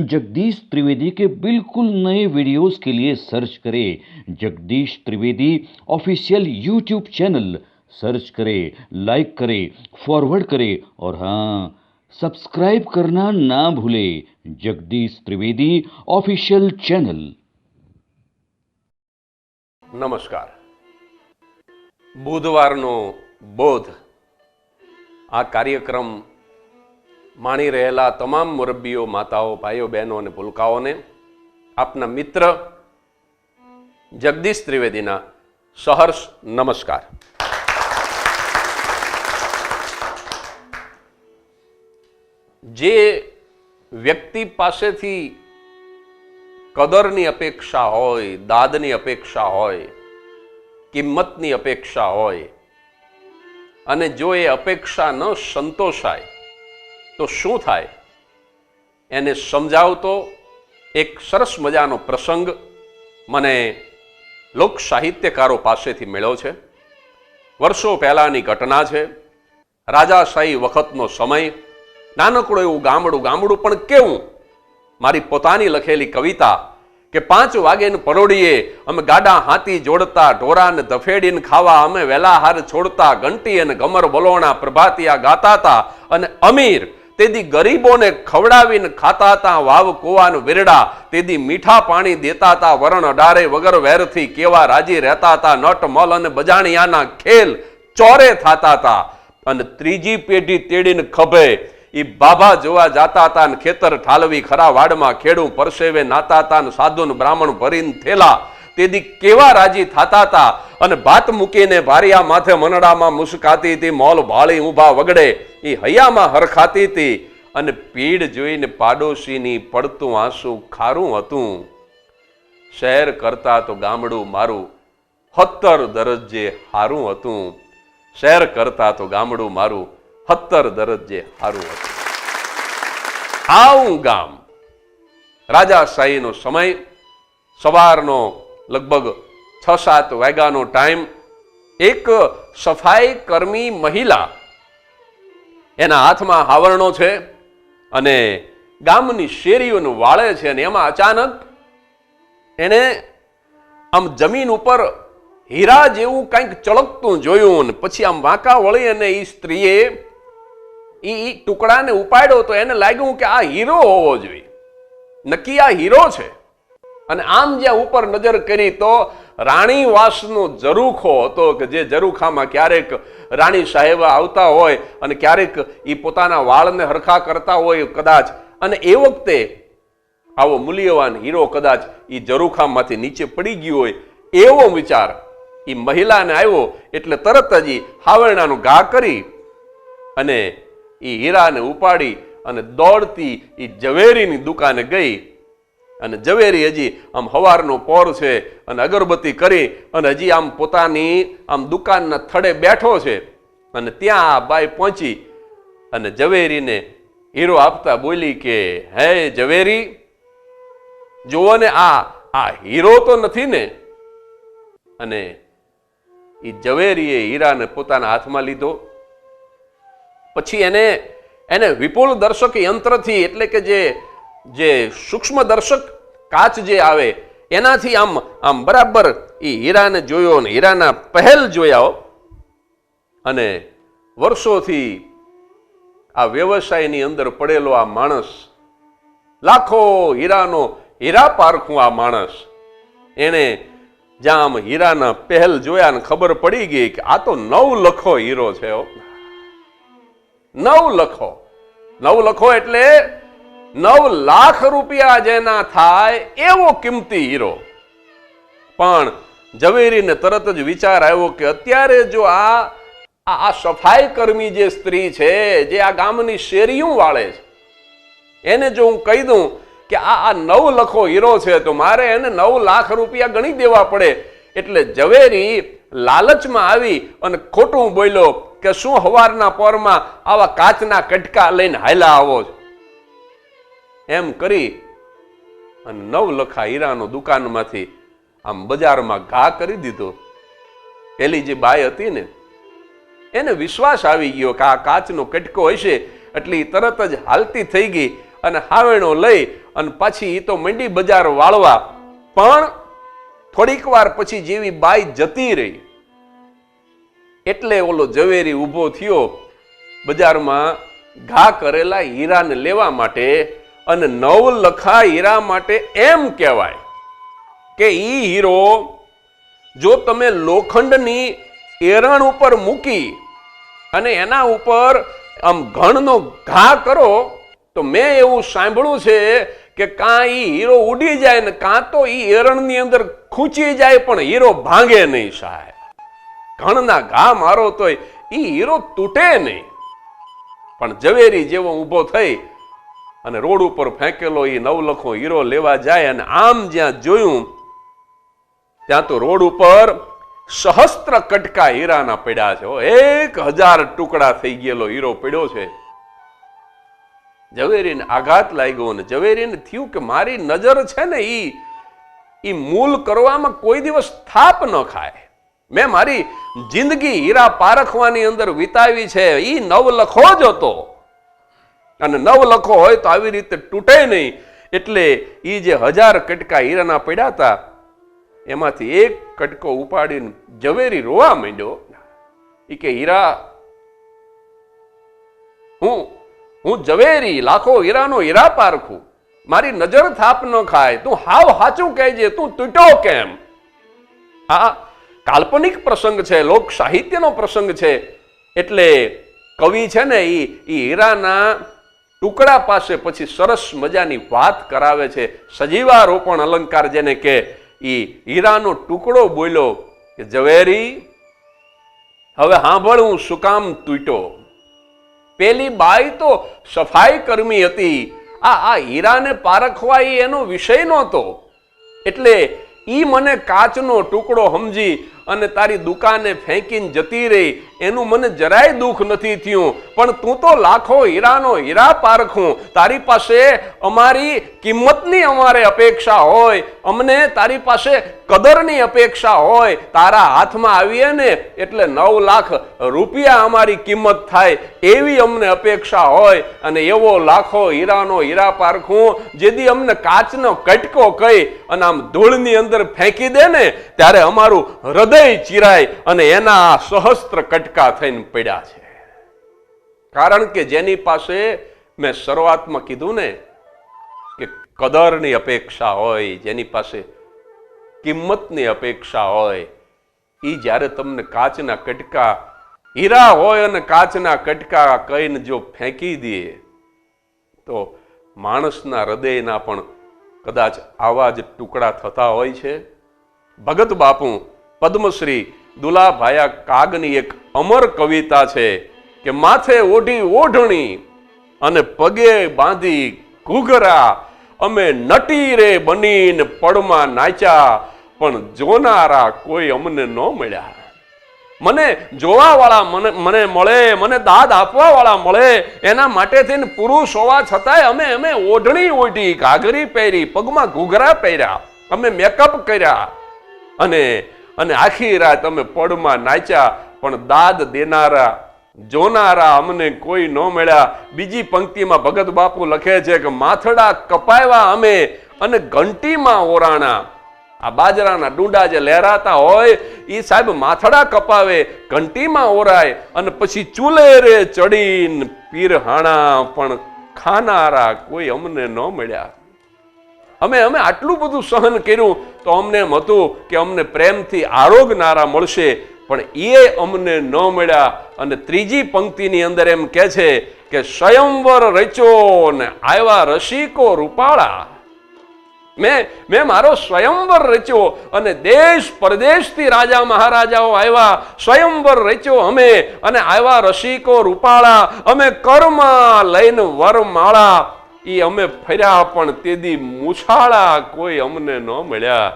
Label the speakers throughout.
Speaker 1: जगदीश त्रिवेदी के बिल्कुल नए वीडियोस के लिए सर्च करें Jagdish Trivedi official YouTube channel. Search करें, लाइक करें, फॉरवर्ड करें और हाँ, सब्सक्राइब करना ना भूलें। Jagdish Trivedi official channel.
Speaker 2: નમસ્કાર. બુધવારનો બોધ આ કાર્યક્રમ માણી રહેલા તમામ મુરબ્બીઓ, માતાઓ, ભાઈઓ, બહેનો અને ભૂલકાઓને આપના મિત્ર જગદીશ ત્રિવેદીના સહર્ષ નમસ્કાર. જે વ્યક્તિ પાસેથી કદરની અપેક્ષા હોય, દાદની અપેક્ષા હોય, કિંમતની અપેક્ષા હોય અને જો એ અપેક્ષા ન સંતોષાય તો શું થાય એને સમજાવતો એક સરસ મજાનો પ્રસંગ મને લોક સાહિત્યકારો પાસેથી મળ્યો છે. વર્ષો પહેલાની ઘટના છે. રાજાશાહી વખતનો સમય. નાનકડું એવું ગામડું પણ કેવું, મારી પોતાની લખેલી કવિતા કે 5 વાગ્યાની પરોડીએ અમે ગાડા હાથી જોડતા, ઢોરાને ધફેડીને ખાવા અમે વેલાહાર છોડતા, ઘંટી અને ગમર બોલોણા પ્રભાતિયા ગાતા હતા અને અમીર તેદી ગરીબોને ખવડાવીને ખાતા હતા, વાવ કુવાન વિરડા તેદી મીઠા પાણી દેતા હતા, વરણ અડારે વગર વેરથી કેવા રાજી રહેતા હતા, નટ મલ અને બજાણિયાના ખેલ ચોરે થાતા હતા અને ત્રીજી પેઢી તેડીને ખભે એ બાબા જોવા જાતા હતા ને ખેતર ઠાલવી ખરા વાડમાં ખેડૂ પરસેવે નાતા હતા ને સાધુન બ્રાહ્મણ ભરીને થેલા તેદી કેવા રાજી થાતા હતા અને ભાત મૂકીને ભારિયા માથે મનડામાં મુસ્કાતી હતી, મોલ ભાળી ઊભા વગડે એ હૈયામાં હરખાતી હતી અને પીડ જોઈને પાડોશીની પડતું આંસુ ખારું હતું. શહેર કરતા તો ગામડું મારું 70 દરજ્જે હારું હતું. શહેર કરતા તો ગામડું મારું 70 દરજ્જે હારું હતું. આવું ગામ. રાજાશાહીનો સમય. સવારનો લગભગ 6-7 વાગ્યાનો ટાઈમ. એક સફાઈ કર્મી મહિલા, એના હાથમાં હાવરણો છે અને ગામની શેરીઓને વાળે છે અને એમાં અચાનક એને આમ જમીન ઉપર હીરા જેવું કંઈક ચળકતું જોયું ને પછી આમ વાંકા વળી અને એ સ્ત્રીએ એ ટુકડાને ઉપાડ્યો તો એને લાગ્યું કે આ હીરો હોવો જોઈએ, નક્કી આ હીરો છે. અને આમ જ્યાં ઉપર નજર કરી તો રાણીવાસનો ઝરૂખો હતો કે જે ઝરૂખામાં ક્યારેક રાણી સાહેબ આવતા હોય અને ક્યારેક એ પોતાના વાળને હરખા કરતા હોય કદાચ, અને એ વખતે આવો મૂલ્યવાન હીરો કદાચ એ ઝરૂખામાંથી નીચે પડી ગયો હોય એવો વિચાર એ મહિલાને આવ્યો. એટલે તરત જ હાવરણાનું ઘા કરી અને એ હીરાને ઉપાડી અને દોડતી એ ઝવેરીની દુકાને ગઈ અને ઝવેરી હજી આમ હવારનો પોર છે અને અગરબત્તી કરી અને હજી આમ પોતાની આમ દુકાનના થડે બેઠો છે અને ત્યાં આ બાઈ પહોંચી અને ઝવેરીને હીરો આપતા બોલી કે હે ઝવેરી, જુઓ ને આ હીરો તો નથી ને? અને એ ઝવેરીએ હીરાને પોતાના હાથમાં લીધો. પછી એને વિપુલ દર્શક યંત્રથી, એટલે કે જે સૂક્ષ્મ દર્શક કાચ જે આવે એનાથી આમ બરાબર એ હીરાને જોયો ને હીરાના પહેલ જોયા. અને વર્ષોથી આ વ્યવસાયની અંદર પડેલો આ માણસ, લાખો હીરા પારખું આ માણસ, એને જ્યાં આમ હીરાના પહેલ જોયા ને ખબર પડી ગઈ કે આ તો 9 લખો હીરો છે. 9 લખો એટલે 9 લાખ રૂપિયા જેના થાય એવો કિંમતી હીરો. પણ ઝવેરીને તરત જ વિચાર આવ્યો કે અત્યારે જો આ સફાઈ કર્મી જે સ્ત્રી છે, જે આ ગામની શેરીઓ વાળે છે, એને જો હું કહી દઉં કે આ 9 લખો હીરો છે તો મારે એને 9 લાખ રૂપિયા ગણી દેવા પડે. એટલે ઝવેરી લાલચમાં આવી અને ખોટું બોલ્યો કે શું હવારના પોરમાં આવા કાચના કટકા લઈને હાલ્યા આવો છો? એમ કરી અને 9 લખા હીરાનો દુકાનમાંથી આમ બજારમાં ઘા કરી દીધો. પેલી જે બાઈ હતી ને એને વિશ્વાસ આવી ગયો કે આ કાચનો કટકો હશે એટલે તરત જ હાલતી થઈ ગઈ અને હાવેણો લઈ અને પાછી એ તો મંડી બજાર વાળવા. પણ થોડીક વાર પછી જેવી બાઈ જતી રહી એટલે ઓલો ઝવેરી ઊભો થયો બજારમાં ઘા કરેલા હીરાને લેવા માટે. અને 9 લખા હીરા માટે એમ કહેવાય કે ઈ હીરો જો તમે લોખંડની એરણ ઉપર મૂકી અને એના ઉપર આમ ઘણનો ઘા કરો તો મેં એવું સાંભળ્યું છે કે કાં ઈ હીરો ઉડી જાય ને કાં તો ઈ એરણની અંદર ખૂંચી જાય પણ હીરો ભાંગે નહીં સાહેબ. ઘણના ઘા મારો તોય ઈ હીરો તૂટે નહીં. પણ ઝવેરી જેવો ઊભો થઈ અને રોડ ઉપર ફેંકેલો એ 9 લખો હીરો લેવા જાય અને આમ જ્યાં જોયું ત્યાં તો રોડ ઉપર સહસ્ત્ર કટકા હીરાના પડ્યા છે. 1000 ટુકડા થઈ ગયેલો હીરો પડ્યો છે. ઝવેરીને આઘાત લાગ્યો અને ઝવેરીને થયું કે મારી નજર છે ને ઈ મૂલ કરવામાં કોઈ દિવસ થાપ ન ખાય. મેં મારી જિંદગી હીરા પારખવાની અંદર વિતાવી છે. ઈ 9 લખો જ હતો અને 9 લખો હોય તો આવી રીતે તૂટે નહીં. એટલે ઈ જે 1000 કટકા હીરાના પડ્યા હતા એમાંથી એક કટકો ઉપાડીને ઝવેરી રોવા માંડ્યો. ઈ કે હીરા હું ઝવેરી લાખો હીરાનો હીરા પારખું, મારી નજર થાપ ન ખાય. તું હાવ સાચું કહેજે, તું તૂટ્યો કેમ? આ કાલ્પનિક પ્રસંગ છે, લોક સાહિત્યનો પ્રસંગ છે. એટલે કવિ છે ને ઈ હીરાના ટુકડા પાસે પછી સરસ મજાની વાત કરાવે છે. સજીવારોપણ અલંકાર જેને કે ઈ હીરાનો ટુકડો બોલ્યો કે ઝવેરી હવે સાંભળ હું શું કામ તૂટ્યો. પેલી બાઈ તો સફાઈ કર્મી હતી. આ હીરાને પારખવા એનો વિષય નહોતો. એટલે ઈ મને કાચનો ટુકડો સમજી અને તારી દુકાને ફેંકીને જતી રહી એનું મને જરાય દુઃખ નથી થયું. પણ તું તો લાખો હીરાનો હીરા પારખું. તારી પાસે અમારી કિંમતની અમારે અપેક્ષા હોય, અમને તારી પાસે કદરની અપેક્ષા હોય. તારા હાથમાં આવીએ ને એટલે 9 લાખ રૂપિયા અમારી કિંમત થાય એવી અમને અપેક્ષા હોય. અને એવો લાખો હીરાનો હીરા પારખું જેથી અમને કાચનો કટકો કહી અને આમ ધૂળની અંદર ફેંકી દે ને ત્યારે અમારું હૃદય ચિરાય અને એના સહસ્ત્ર કટકા થઈને પડ્યા છે. કારણ કે જેની પાસે મેં શરૂઆતમાં કીધું ને કે કદરની અપેક્ષા હોય, જેની પાસે કિંમતની અપેક્ષા હોય, એ જ્યારે તમને કાચના કટકા હીરા હોય અને કાચના કટકા કહીને જો ફેંકી દે તો માણસના હૃદયના પણ કદાચ આવા જ ટુકડા થતા હોય છે. ભગત બાપુ પદ્મશ્રી દુલાભાયા કાગની એક અમર કવિતા છે કે માથે ઓઢી ઓઢણી અને પગે બાંધી ઘૂઘરા અમે નટી રે બનીને પડમાં નાચ્યા પણ જોનારા કોઈ અમને ન મળ્યા. મને જોવા વાળા મને મળે, મને દાદ આપવા વાળા મળે એના માટે થઈને પુરુષ હોવા છતાંય અમે ઓઢણી ઓઢી, ઘાઘરી પહેરી, પગમાં ઘૂઘરા પહેર્યા, અમે મેકઅપ કર્યા અને આખી રાત અમે પડમાં નાચ્યા પણ દાદ દેનારા જોનારા અમને કોઈ ન મળ્યા. બીજી પંક્તિમાં ભગત બાપુ લખે છે કે માથડા કપાવ્યા અમે અને ઘંટીમાં ઓરાણા. આ બાજરાના ડુંડા જે લહેરાતા હોય એ સાહેબ માથડા કપાવે, ઘંટીમાં ઓરાય અને પછી ચૂલે રે ચડીને પીરહાણા પણ ખાનારા કોઈ અમને ન મળ્યા. અમે આટલું બધું સહન કર્યું તો અમને એમ હતું કે અમને પ્રેમથી આરોગનારા મળશે પણ એ અમને ન મળ્યા. અને ત્રીજી પંક્તિની અંદર એમ કહે છે કે સ્વયંવર રચ્યો ને આવ્યા રસિકો રૂપાળા. મેં મારો સ્વયંવર રચ્યો અને દેશ પરદેશથી રાજા મહારાજાઓ આવ્યા, સ્વયંવર રચ્યો અમે અને આવ્યા રસિકો રૂપાળા. અમે કર્મા લઈને વરમાળા એ અમે ફર્યા પણ તેદી મૂછાળા કોઈ અમને ન મળ્યા.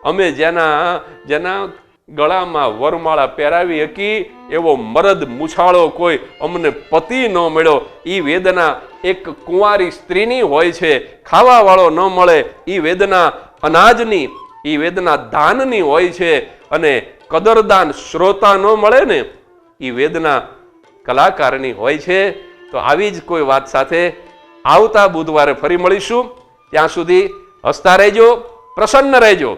Speaker 2: અમે જેના ગળામાં વરમાળા પહેરાવી હકી એવો મરદ મૂછાળો કોઈ અમને પતિ ન મળ્યો. એ વેદના એક કુંવારી સ્ત્રીની હોય છે, ખાવા વાળો ન મળે એ વેદના અનાજની, એ વેદના દાનની હોય છે. અને કદરદાન શ્રોતા ન મળે ને એ વેદના કલાકારની હોય છે. તો આવી જ કોઈ વાત સાથે આવતા બુધવારે ફરી મળીશું. ત્યાં સુધી હસતા રહેજો, પ્રસન્ન રહેજો.